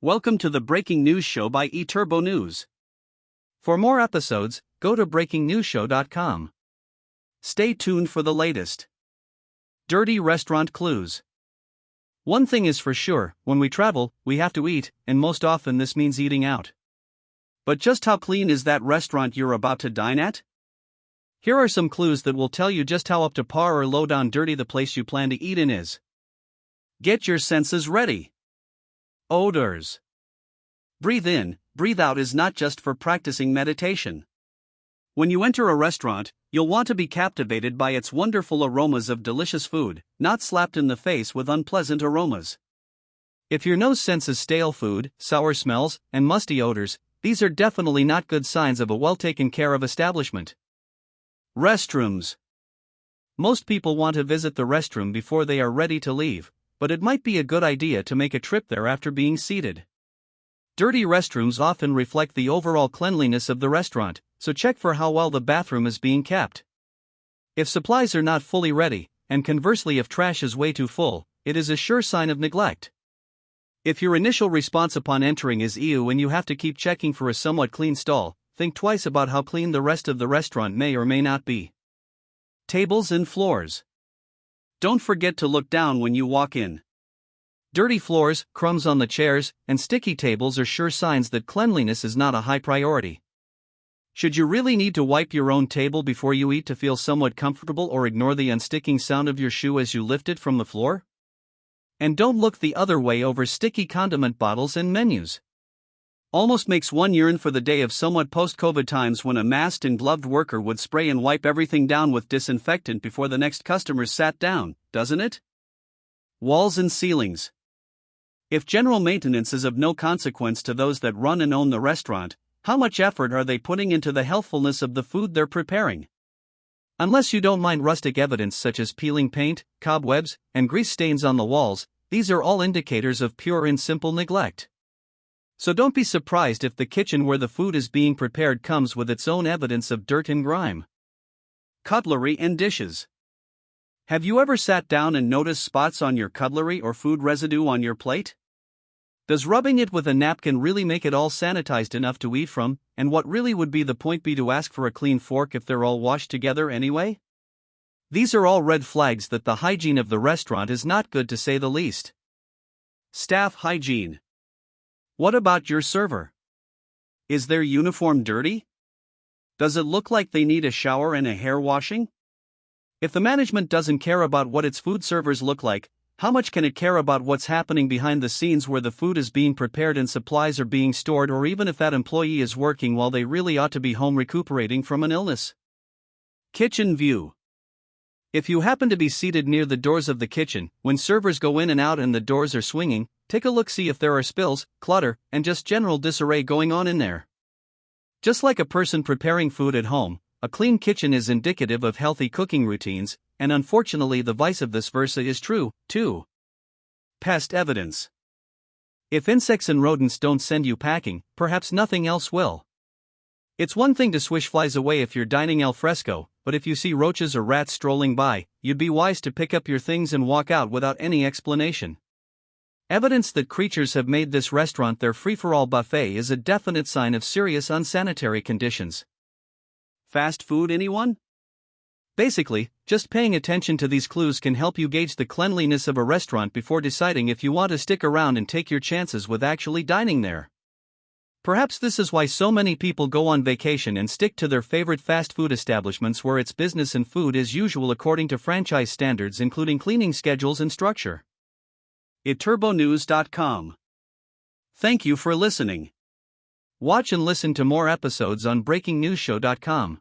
Welcome to the Breaking News Show by eTurbo News. For more episodes, go to breakingnewsshow.com. Stay tuned for the latest. Dirty restaurant clues. One thing is for sure, when we travel, we have to eat, and most often this means eating out. But just how clean is that restaurant you're about to dine at? Here are some clues that will tell you just how up to par or low down dirty the place you plan to eat in is. Get your senses ready. Odors. Breathe in, breathe out is not just for practicing meditation. When you enter a restaurant, you'll want to be captivated by its wonderful aromas of delicious food, not slapped in the face with unpleasant aromas. If your nose senses stale food, sour smells, and musty odors, these are definitely not good signs of a well taken care of establishment. Restrooms. Most people want to visit the restroom before they are ready to leave, but it might be a good idea to make a trip there after being seated. Dirty restrooms often reflect the overall cleanliness of the restaurant, so check for how well the bathroom is being kept. If supplies are not fully ready, and conversely if trash is way too full, it is a sure sign of neglect. If your initial response upon entering is ew and you have to keep checking for a somewhat clean stall, think twice about how clean the rest of the restaurant may or may not be. Tables and floors. Don't forget to look down when you walk in. Dirty floors, crumbs on the chairs, and sticky tables are sure signs that cleanliness is not a high priority. Should you really need to wipe your own table before you eat to feel somewhat comfortable or ignore the unsticking sound of your shoe as you lift it from the floor? And don't look the other way over sticky condiment bottles and menus. Almost makes one yearn for the day of somewhat post-COVID times when a masked and gloved worker would spray and wipe everything down with disinfectant before the next customers sat down, doesn't it? Walls and ceilings. If general maintenance is of no consequence to those that run and own the restaurant, how much effort are they putting into the healthfulness of the food they're preparing? Unless you don't mind rustic evidence such as peeling paint, cobwebs, and grease stains on the walls, these are all indicators of pure and simple neglect. So don't be surprised if the kitchen where the food is being prepared comes with its own evidence of dirt and grime. Cutlery and dishes. Have you ever sat down and noticed spots on your cutlery or food residue on your plate? Does rubbing it with a napkin really make it all sanitized enough to eat from, and what really would be the point be to ask for a clean fork if they're all washed together anyway? These are all red flags that the hygiene of the restaurant is not good to say the least. Staff hygiene. What about your server? Is their uniform dirty? Does it look like they need a shower and a hair washing? If the management doesn't care about what its food servers look like, how much can it care about what's happening behind the scenes where the food is being prepared and supplies are being stored, or even if that employee is working while they really ought to be home recuperating from an illness? Kitchen view. If you happen to be seated near the doors of the kitchen, when servers go in and out and the doors are swinging, take a look, see if there are spills, clutter, and just general disarray going on in there. Just like a person preparing food at home, a clean kitchen is indicative of healthy cooking routines, and unfortunately the vice versa is true, too. Pest evidence. If insects and rodents don't send you packing, perhaps nothing else will. It's one thing to swish flies away if you're dining al fresco, but if you see roaches or rats strolling by, you'd be wise to pick up your things and walk out without any explanation. Evidence that creatures have made this restaurant their free-for-all buffet is a definite sign of serious unsanitary conditions. Fast food, anyone? Basically, just paying attention to these clues can help you gauge the cleanliness of a restaurant before deciding if you want to stick around and take your chances with actually dining there. Perhaps this is why so many people go on vacation and stick to their favorite fast food establishments where it's business and food as usual according to franchise standards, including cleaning schedules and structure. eTurboNews.com. Thank you for listening. Watch and listen to more episodes on breakingnewsshow.com.